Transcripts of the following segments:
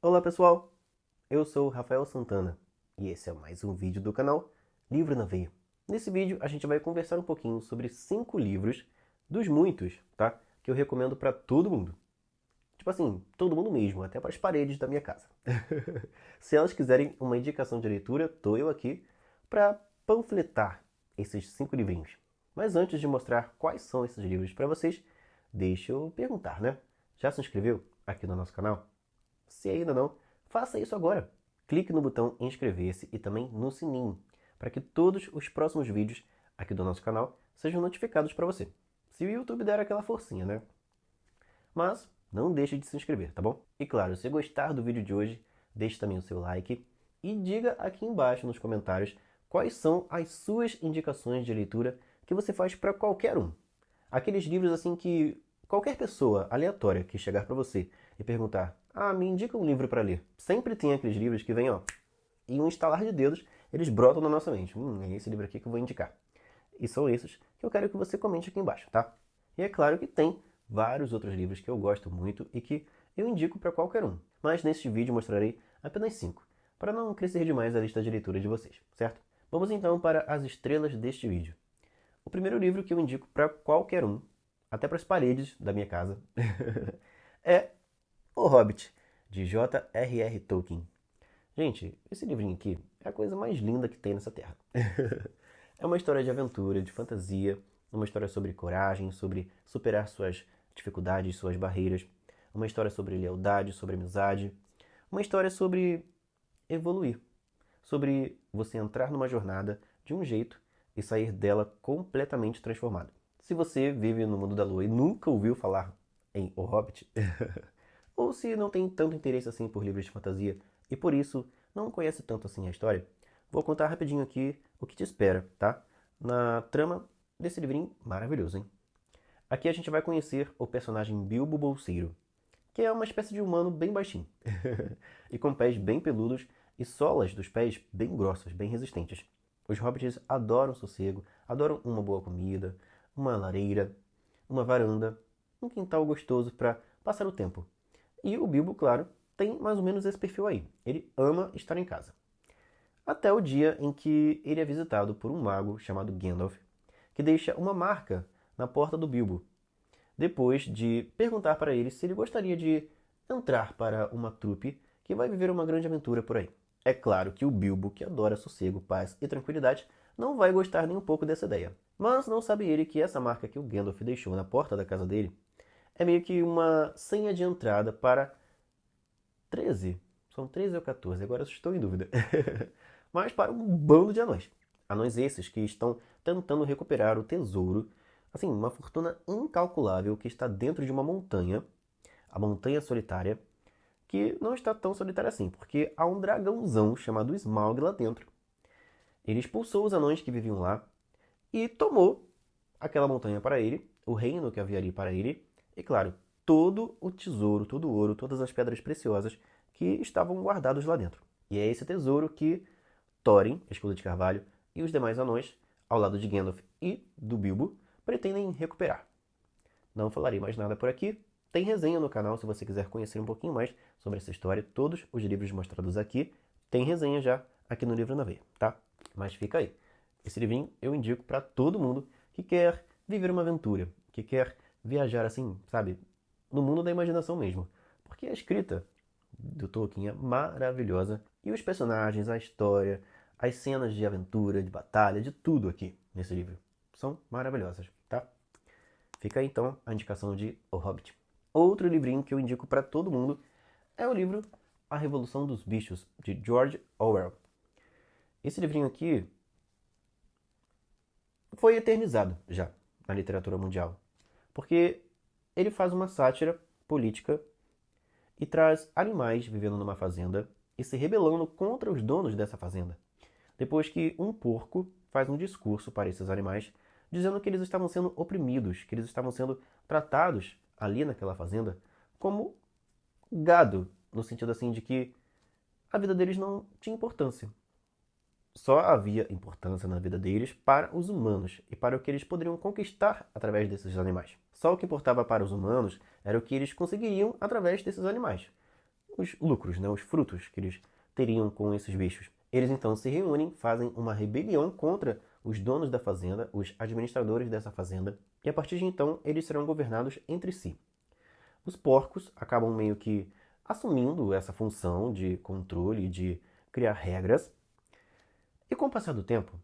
Olá pessoal, eu sou o Rafael Santana e esse é mais um vídeo do canal Livro na Veia. Nesse vídeo a gente vai conversar um pouquinho sobre 5 livros dos muitos, tá? Que eu recomendo para todo mundo. Tipo assim, todo mundo mesmo, até para as paredes da minha casa. Se elas quiserem uma indicação de leitura, tô eu aqui para panfletar esses 5 livrinhos. Mas antes de mostrar quais são esses livros para vocês, deixa eu perguntar, né? Já se inscreveu aqui no nosso canal? Se ainda não, faça isso agora. Clique no botão inscrever-se e também no sininho, para que todos os próximos vídeos aqui do nosso canal sejam notificados para você. Se o YouTube der aquela forcinha, né? Mas não deixe de se inscrever, tá bom? E claro, se gostar do vídeo de hoje, deixe também o seu like e diga aqui embaixo nos comentários quais são as suas indicações de leitura que você faz para qualquer um. Aqueles livros assim que qualquer pessoa aleatória que chegar para você e perguntar: "Ah, me indica um livro para ler". Sempre tem aqueles livros que vêm, ó, e um estalar de dedos, eles brotam na nossa mente. É esse livro aqui que eu vou indicar. E são esses que eu quero que você comente aqui embaixo, tá? E é claro que tem vários outros livros que eu gosto muito e que eu indico para qualquer um. Mas neste vídeo mostrarei apenas 5, para não crescer demais a lista de leitura de vocês, certo? Vamos então para as estrelas deste vídeo. O primeiro livro que eu indico para qualquer um, até para as paredes da minha casa, é O Hobbit, de J.R.R. Tolkien. Gente, esse livrinho aqui é a coisa mais linda que tem nessa terra. É uma história de aventura, de fantasia, uma história sobre coragem, sobre superar suas dificuldades, suas barreiras, uma história sobre lealdade, sobre amizade, uma história sobre evoluir, sobre você entrar numa jornada de um jeito e sair dela completamente transformado. Se você vive no mundo da lua e nunca ouviu falar em O Hobbit, ou se não tem tanto interesse assim por livros de fantasia e por isso não conhece tanto assim a história, vou contar rapidinho aqui o que te espera, tá? Na trama desse livrinho maravilhoso, hein? Aqui a gente vai conhecer o personagem Bilbo Bolseiro, que é uma espécie de humano bem baixinho, e com pés bem peludos e solas dos pés bem grossas, bem resistentes. Os hobbits adoram sossego, adoram uma boa comida, uma lareira, uma varanda, um quintal gostoso para passar o tempo. E o Bilbo, claro, tem mais ou menos esse perfil aí. Ele ama estar em casa. Até o dia em que ele é visitado por um mago chamado Gandalf, que deixa uma marca na porta do Bilbo, depois de perguntar para ele se ele gostaria de entrar para uma trupe que vai viver uma grande aventura por aí. É claro que o Bilbo, que adora sossego, paz e tranquilidade, não vai gostar nem um pouco dessa ideia. Mas não sabe ele que essa marca que o Gandalf deixou na porta da casa dele é meio que uma senha de entrada para 13. São 13 ou 14, agora eu estou em dúvida. Mas para um bando de anões. Anões esses que estão tentando recuperar o tesouro, assim, uma fortuna incalculável que está dentro de uma montanha, a Montanha Solitária, que não está tão solitária assim, porque há um dragãozão chamado Smaug lá dentro. Ele expulsou os anões que viviam lá e tomou aquela montanha para ele, o reino que havia ali para ele, e claro, todo o tesouro, todo o ouro, todas as pedras preciosas que estavam guardados lá dentro. E é esse tesouro que Thorin, Escudo de Carvalho, e os demais anões, ao lado de Gandalf e do Bilbo, pretendem recuperar. Não falarei mais nada por aqui. Tem resenha no canal se você quiser conhecer um pouquinho mais sobre essa história. Todos os livros mostrados aqui tem resenha já aqui no Livro na Veia, tá? Mas fica aí. Esse livrinho eu indico para todo mundo que quer viver uma aventura, que quer viajar assim, sabe, no mundo da imaginação mesmo. Porque a escrita do Tolkien é maravilhosa e os personagens, a história, as cenas de aventura, de batalha, de tudo aqui nesse livro são maravilhosas, tá? Fica aí então a indicação de O Hobbit. Outro livrinho que eu indico para todo mundo é o livro A Revolução dos Bichos, de George Orwell. Esse livrinho aqui foi eternizado já na literatura mundial, porque ele faz uma sátira política e traz animais vivendo numa fazenda e se rebelando contra os donos dessa fazenda. Depois que um porco faz um discurso para esses animais, dizendo que eles estavam sendo oprimidos, que eles estavam sendo tratados ali naquela fazenda como gado, no sentido assim de que a vida deles não tinha importância. Só havia importância na vida deles para os humanos e para o que eles poderiam conquistar através desses animais. Só o que importava para os humanos era o que eles conseguiriam através desses animais. os lucros, né, os frutos que eles teriam com esses bichos. Eles então se reúnem, fazem uma rebelião contra os donos da fazenda, os administradores dessa fazenda, e a partir de então eles serão governados entre si. Os porcos acabam meio que assumindo essa função de controle, de criar regras, e com o passar do tempo,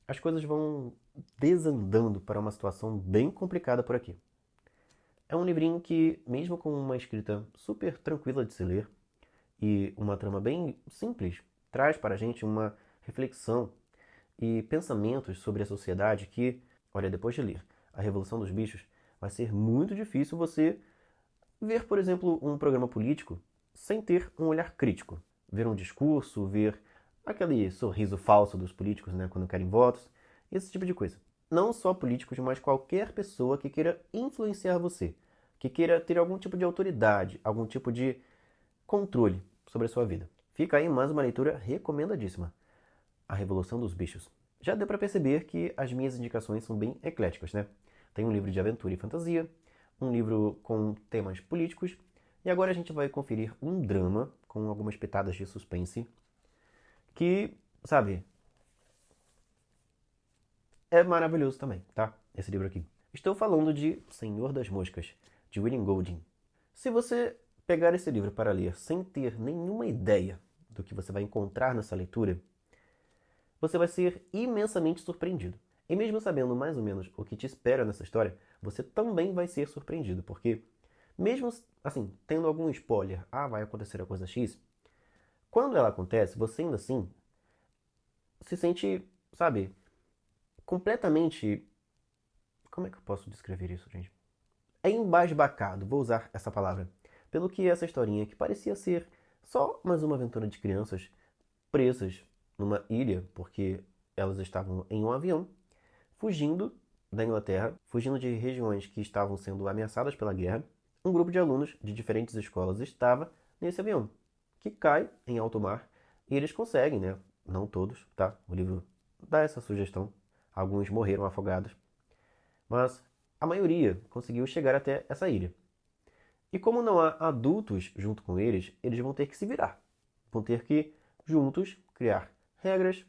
as coisas vão desandando para uma situação bem complicada por aqui. É um livrinho que, mesmo com uma escrita super tranquila de se ler e uma trama bem simples, traz para a gente uma reflexão e pensamentos sobre a sociedade que, olha, depois de ler A Revolução dos Bichos, vai ser muito difícil você ver, por exemplo, um programa político sem ter um olhar crítico. Ver um discurso, ver aquele sorriso falso dos políticos, né, quando querem votos, esse tipo de coisa. Não só políticos, mas qualquer pessoa que queira influenciar você, que queira ter algum tipo de autoridade, algum tipo de controle sobre a sua vida. Fica aí mais uma leitura recomendadíssima. A Revolução dos Bichos. Já deu para perceber que as minhas indicações são bem ecléticas, né? Tem um livro de aventura e fantasia, um livro com temas políticos, e agora a gente vai conferir um drama com algumas pitadas de suspense que, sabe, é maravilhoso também, tá? Esse livro aqui. Estou falando de Senhor das Moscas, de William Golding. Se você pegar esse livro para ler sem ter nenhuma ideia do que você vai encontrar nessa leitura, você vai ser imensamente surpreendido. E mesmo sabendo mais ou menos o que te espera nessa história, você também vai ser surpreendido, porque mesmo assim, tendo algum spoiler, vai acontecer a coisa X, quando ela acontece, você ainda assim se sente, sabe, completamente... Como é que eu posso descrever isso, gente? É embasbacado, vou usar essa palavra, pelo que essa historinha que parecia ser só mais uma aventura de crianças presas numa ilha, porque elas estavam em um avião, fugindo da Inglaterra, fugindo de regiões que estavam sendo ameaçadas pela guerra. Um grupo de alunos de diferentes escolas estava nesse avião, que cai em alto mar, e eles conseguem, né? Não todos, tá? O livro dá essa sugestão. Alguns morreram afogados, mas a maioria conseguiu chegar até essa ilha. E como não há adultos junto com eles, eles vão ter que se virar. Vão ter que, juntos, criar regras,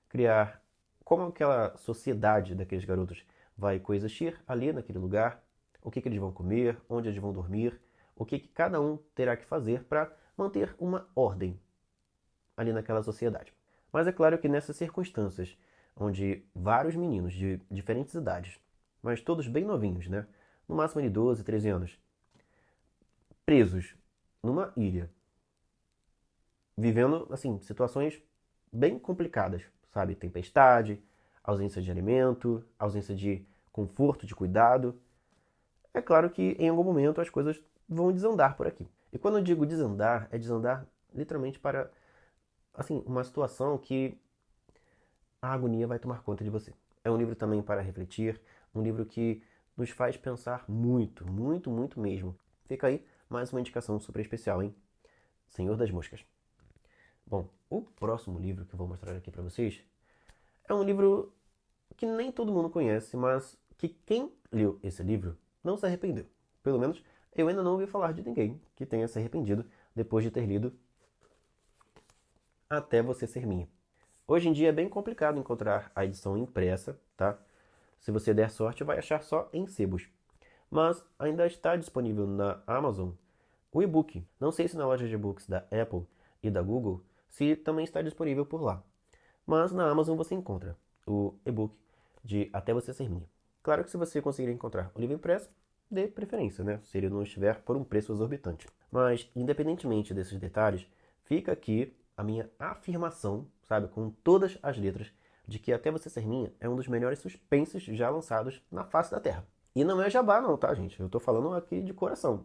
criar como aquela sociedade daqueles garotos vai coexistir ali naquele lugar, o que eles vão comer, onde eles vão dormir, o que cada um terá que fazer para manter uma ordem ali naquela sociedade. Mas é claro que nessas circunstâncias, onde vários meninos de diferentes idades, mas todos bem novinhos, né? No máximo de 12, 13 anos, presos numa ilha, vivendo, assim, situações bem complicadas, sabe? Tempestade, ausência de alimento, ausência de conforto, de cuidado. É claro que em algum momento as coisas vão desandar por aqui. E quando eu digo desandar, é desandar literalmente para, assim, uma situação que a agonia vai tomar conta de você. É um livro também para refletir, um livro que nos faz pensar muito, muito, muito mesmo. Fica aí mais uma indicação super especial, hein? Senhor das Moscas. Bom, o próximo livro que eu vou mostrar aqui para vocês é um livro que nem todo mundo conhece, mas que quem leu esse livro não se arrependeu. Pelo menos eu ainda não ouvi falar de ninguém que tenha se arrependido depois de ter lido Até Você Ser Minha. Hoje em dia é bem complicado encontrar a edição impressa, tá? Se você der sorte, vai achar só em sebos. Mas ainda está disponível na Amazon o e-book. Não sei se na loja de e-books da Apple e da Google, se também está disponível por lá. Mas na Amazon você encontra o e-book de Até Você Ser Minha. Claro que se você conseguir encontrar o livro impresso, dê preferência, né? Se ele não estiver por um preço exorbitante. Mas, independentemente desses detalhes, fica aqui a minha afirmação, sabe, com todas as letras, de que Até Você Ser Minha é um dos melhores suspenses já lançados na face da Terra. E não é jabá não, tá, gente? Eu tô falando aqui de coração.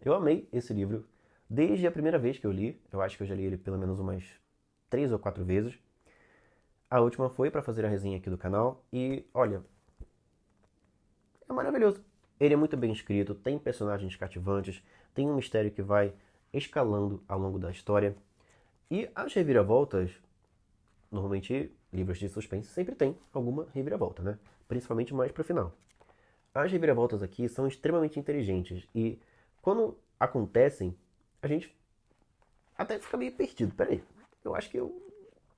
Eu amei esse livro desde a primeira vez que eu li. Eu acho que eu já li ele pelo menos umas 3 ou 4 vezes. A última foi para fazer a resenha aqui do canal e, olha, é maravilhoso. Ele é muito bem escrito, tem personagens cativantes, tem um mistério que vai escalando ao longo da história. E as reviravoltas, normalmente livros de suspense sempre tem alguma reviravolta, né? Principalmente mais pro final. As reviravoltas aqui são extremamente inteligentes e quando acontecem, a gente até fica meio perdido. Peraí, eu acho que eu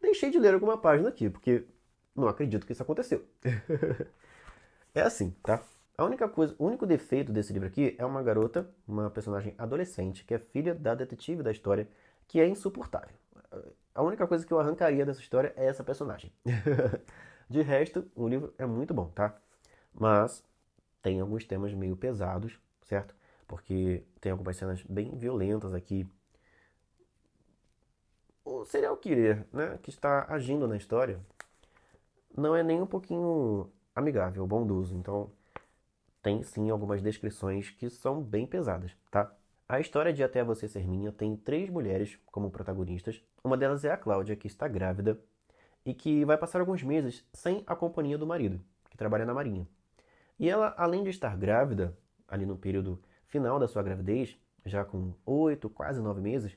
deixei de ler alguma página aqui, porque não acredito que isso aconteceu. É assim, tá? A única coisa, o único defeito desse livro aqui é uma garota, uma personagem adolescente, que é filha da detetive da história, que é insuportável. A única coisa que eu arrancaria dessa história é essa personagem. De resto, o livro é muito bom, tá? Mas tem alguns temas meio pesados, certo? Porque tem algumas cenas bem violentas aqui. O serial killer, né, que está agindo na história, não é nem um pouquinho amigável, bondoso. Então, tem sim algumas descrições que são bem pesadas, tá? A história de Até Você Ser Minha tem 3 mulheres como protagonistas. Uma delas é a Cláudia, que está grávida e que vai passar alguns meses sem a companhia do marido, que trabalha na Marinha. E ela, além de estar grávida, ali no período final da sua gravidez, já com 8, quase 9 meses,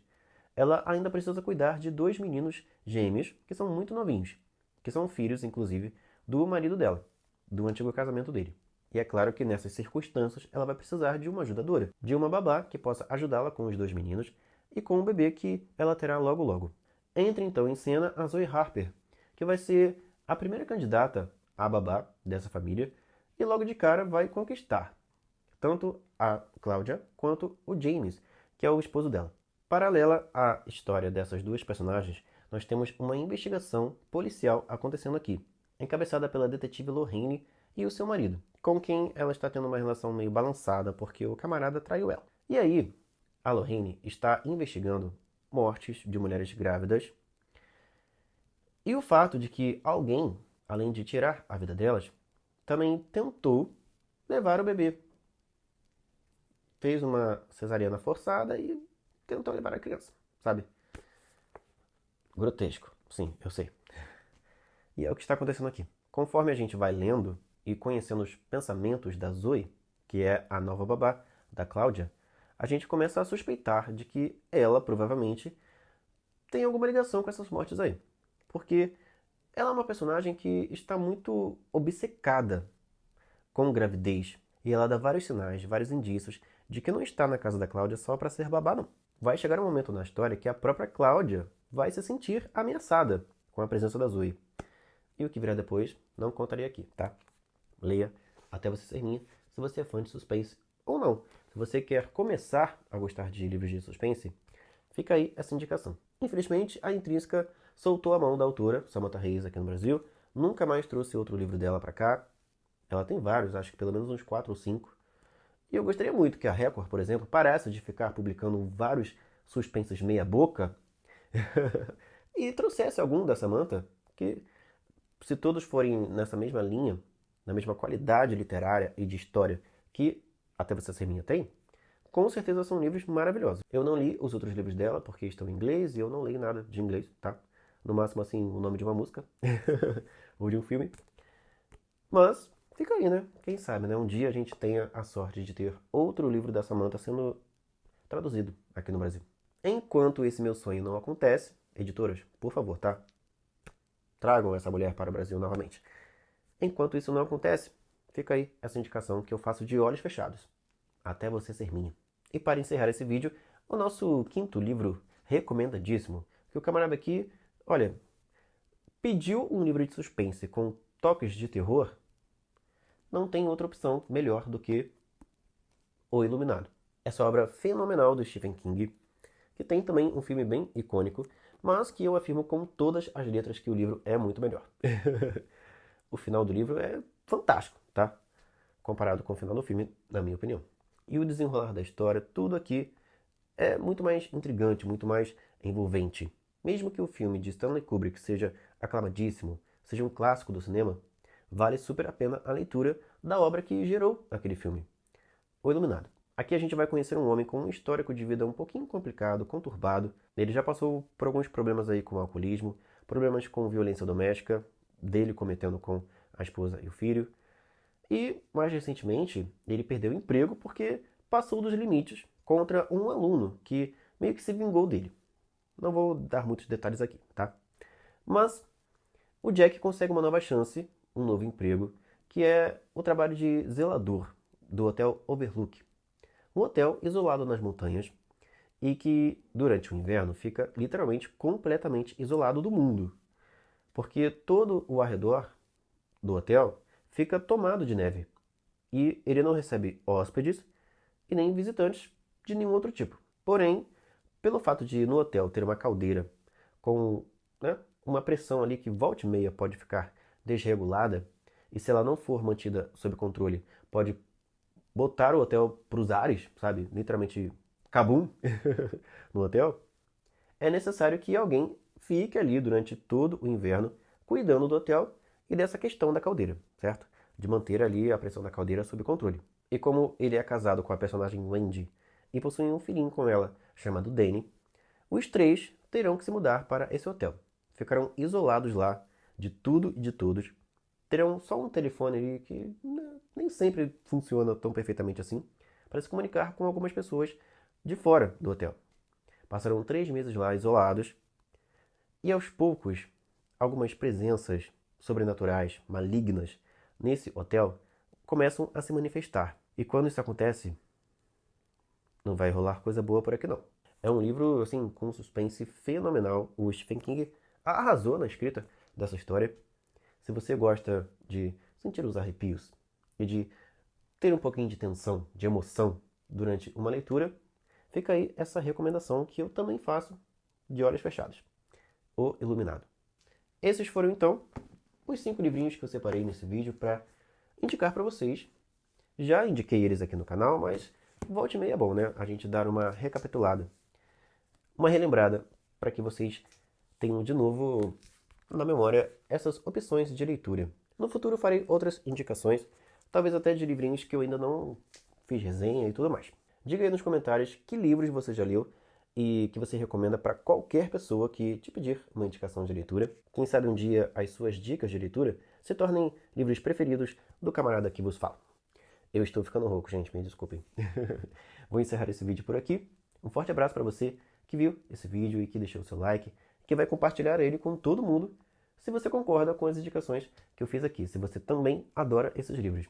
ela ainda precisa cuidar de 2 meninos gêmeos, que são muito novinhos, que são filhos, inclusive, do marido dela, do antigo casamento dele. E é claro que nessas circunstâncias ela vai precisar de uma ajudadora, de uma babá que possa ajudá-la com os 2 meninos e com o bebê que ela terá logo logo. Entra então em cena a Zoe Harper, que vai ser a primeira candidata à babá dessa família e logo de cara vai conquistar tanto a Cláudia quanto o James, que é o esposo dela. Paralela à história dessas duas personagens, nós temos uma investigação policial acontecendo aqui, encabeçada pela detetive Lorraine e o seu marido, com quem ela está tendo uma relação meio balançada porque o camarada traiu ela. E aí, a Lorraine está investigando mortes de mulheres grávidas e o fato de que alguém, além de tirar a vida delas, também tentou levar o bebê. Fez uma cesariana forçada e tentou levar a criança, sabe? Grotesco, sim, eu sei. E é o que está acontecendo aqui. Conforme a gente vai lendo e conhecendo os pensamentos da Zoe, que é a nova babá da Cláudia, a gente começa a suspeitar de que ela provavelmente tem alguma ligação com essas mortes aí. Porque ela é uma personagem que está muito obcecada com gravidez. E ela dá vários sinais, vários indícios de que não está na casa da Cláudia só para ser babá, não. Vai chegar um momento na história que a própria Cláudia vai se sentir ameaçada com a presença da Zoe. E o que virá depois, não contarei aqui, tá? Leia Até Você Ser Minha, se você é fã de suspense ou não. Se você quer começar a gostar de livros de suspense, fica aí essa indicação. Infelizmente, a Intrínseca soltou a mão da autora, Samantha Reis, aqui no Brasil. Nunca mais trouxe outro livro dela para cá. Ela tem vários, acho que pelo menos uns 4 ou 5. E eu gostaria muito que a Record, por exemplo, parasse de ficar publicando vários suspensos meia boca e trouxesse algum da Samantha, que se todos forem nessa mesma linha, na mesma qualidade literária e de história que Até Você Ser Minha tem, com certeza são livros maravilhosos. Eu não li os outros livros dela porque estão em inglês e eu não leio nada de inglês, tá? No máximo, assim, o nome de uma música ou de um filme. Mas fica aí, né? Quem sabe, né? Um dia a gente tenha a sorte de ter outro livro da Samantha sendo traduzido aqui no Brasil. Enquanto esse meu sonho não acontece, editoras, por favor, tá? Tragam essa mulher para o Brasil novamente. Enquanto isso não acontece, fica aí essa indicação que eu faço de olhos fechados. Até Você Ser Minha. E para encerrar esse vídeo, o nosso quinto livro recomendadíssimo, que o camarada aqui, olha, pediu um livro de suspense com toques de terror, não tem outra opção melhor do que O Iluminado. Essa obra fenomenal do Stephen King, que tem também um filme bem icônico, mas que eu afirmo com todas as letras que o livro é muito melhor. O final do livro é fantástico, tá? Comparado com o final do filme, na minha opinião. E o desenrolar da história, tudo aqui é muito mais intrigante, muito mais envolvente. Mesmo que o filme de Stanley Kubrick seja aclamadíssimo, seja um clássico do cinema, vale super a pena a leitura da obra que gerou aquele filme, O Iluminado. Aqui a gente vai conhecer um homem com um histórico de vida um pouquinho complicado, conturbado. Ele já passou por alguns problemas aí com o alcoolismo, problemas com violência doméstica, dele cometendo com a esposa e o filho. E, mais recentemente, ele perdeu o emprego porque passou dos limites contra um aluno que meio que se vingou dele. Não vou dar muitos detalhes aqui, tá? Mas o Jack consegue uma nova chance, um novo emprego, que é o trabalho de zelador do Hotel Overlook. Um hotel isolado nas montanhas e que durante o inverno fica literalmente completamente isolado do mundo, porque todo o arredor do hotel fica tomado de neve e ele não recebe hóspedes e nem visitantes de nenhum outro tipo. Porém, pelo fato de no hotel ter uma caldeira com, né, uma pressão ali que volta e meia pode ficar desregulada, e se ela não for mantida sob controle, pode botar o hotel para os ares, sabe? Literalmente cabum no hotel. É necessário que alguém fique ali durante todo o inverno cuidando do hotel e dessa questão da caldeira, certo? De manter ali a pressão da caldeira sob controle. E como ele é casado com a personagem Wendy e possui um filhinho com ela chamado Danny, os três terão que se mudar para esse hotel. Ficarão isolados lá de tudo e de todos. Terão só um telefone ali que nem sempre funciona tão perfeitamente assim para se comunicar com algumas pessoas de fora do hotel. Passarão 3 meses lá isolados e aos poucos algumas presenças sobrenaturais, malignas nesse hotel começam a se manifestar. E quando isso acontece, não vai rolar coisa boa por aqui não. É um livro, assim, com um suspense fenomenal. O Stephen King arrasou na escrita dessa história. Se você gosta de sentir os arrepios e de ter um pouquinho de tensão, de emoção durante uma leitura, fica aí essa recomendação que eu também faço de olhos fechados. O Iluminado. Esses foram, então, os 5 livrinhos que eu separei nesse vídeo para indicar para vocês. Já indiquei eles aqui no canal, mas volte e meia é bom, né? A gente dar uma recapitulada, uma relembrada, para que vocês tenham de novo na memória essas opções de leitura. No futuro farei outras indicações, talvez até de livrinhos que eu ainda não fiz resenha e tudo mais. Diga aí nos comentários que livros você já leu e que você recomenda para qualquer pessoa que te pedir uma indicação de leitura. Quem sabe um dia as suas dicas de leitura se tornem livros preferidos do camarada que vos fala. Eu estou ficando rouco, gente, me desculpem. Vou encerrar esse vídeo por aqui. Um forte abraço para você que viu esse vídeo e que deixou o seu like, que vai compartilhar ele com todo mundo, se você concorda com as indicações que eu fiz aqui, se você também adora esses livros.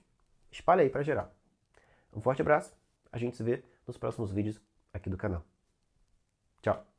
Espalhe aí para geral. Um forte abraço, a gente se vê nos próximos vídeos aqui do canal. Tchau!